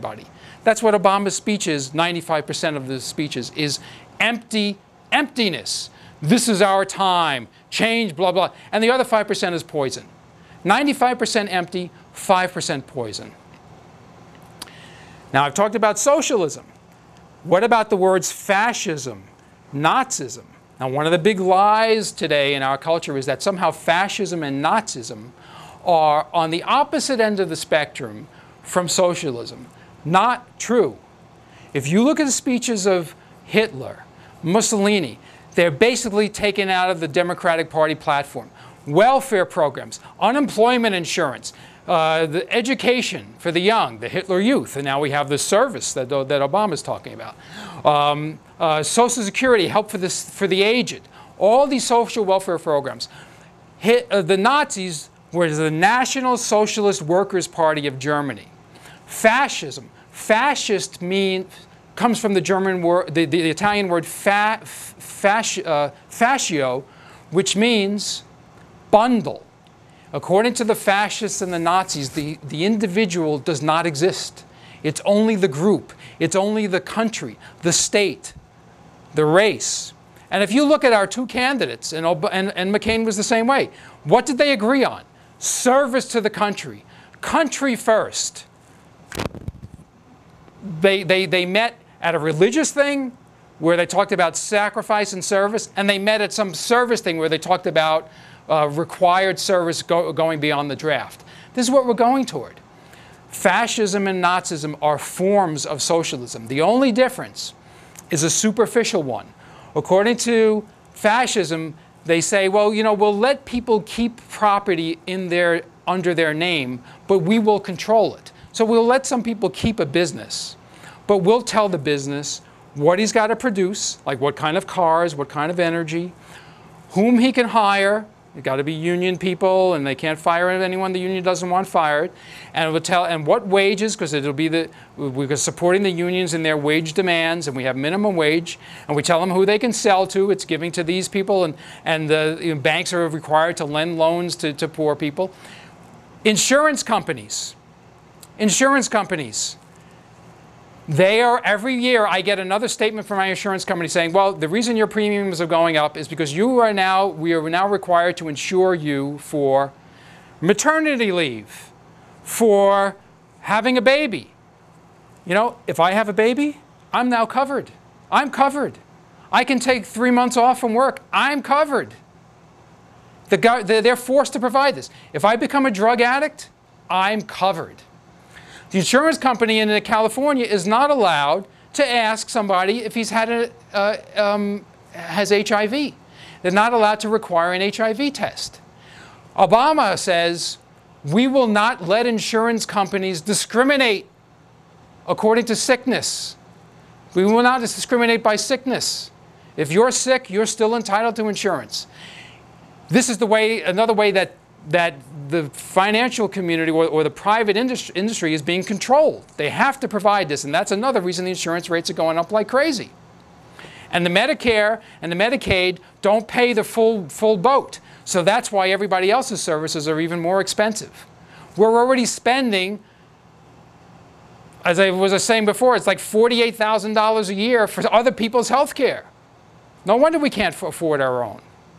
everybody. That's what Obama's speech is, 95% of the speeches, is emptiness. This is our time, change, blah, blah. And the other 5% is poison. 95% empty, 5% poison. Now, I've talked about socialism. What about the words fascism, Nazism? Now, one of the big lies today in our culture is that somehow fascism and Nazism are on the opposite end of the spectrum from socialism. Not true. If you look at the speeches of Hitler, Mussolini, they're basically taken out of the Democratic Party platform. Welfare programs, unemployment insurance, the education for the young, the Hitler Youth, and now we have the service that Obama's talking about. Social Security, help for the aged, all these social welfare programs. The Nazis were the National Socialist Workers' Party of Germany. Fascism, fascist comes from the German word, the Italian word fascio, which means bundle. According to the fascists and the Nazis, the individual does not exist. It's only the group. It's only the country, the state, the race. And if you look at our two candidates, and McCain was the same way, what did they agree on? Service to the country. Country first. They met at a religious thing where they talked about sacrifice and service, and they met at some service thing where they talked about required service going beyond the draft. This is what we're going toward. Fascism and Nazism are forms of socialism. The only difference is a superficial one. According to fascism, they say, well, you know, we'll let people keep property under their name, but we will control it. So we'll let some people keep a business, but we'll tell the business what he's got to produce, like what kind of cars, what kind of energy, whom he can hire. It's got to be union people, and they can't fire anyone the union doesn't want fired. And we'll tell, and what wages, because it'll be we're supporting the unions in their wage demands, and we have minimum wage, and we tell them who they can sell to. It's giving to these people, and the banks are required to lend loans to poor people. Insurance companies. They are, every year I get another statement from my insurance company saying, well, the reason your premiums are going up is because we are now required to insure you for maternity leave, for having a baby. You know, if I have a baby, I'm now covered. I'm covered. I can take 3 months off from work. I'm covered. They're forced to provide this. If I become a drug addict, I'm covered. The insurance company in California is not allowed to ask somebody if he's has HIV. They're not allowed to require an HIV test. Obama says, we will not let insurance companies discriminate according to sickness. We will not discriminate by sickness. If you're sick, you're still entitled to insurance. This is another way that the financial community or the private industry is being controlled. They have to provide this, and that's another reason the insurance rates are going up like crazy. And the Medicare and the Medicaid don't pay the full boat. So that's why everybody else's services are even more expensive. We're already spending, as I was saying before, it's like $48,000 a year for other people's health care. No wonder we can't afford our own.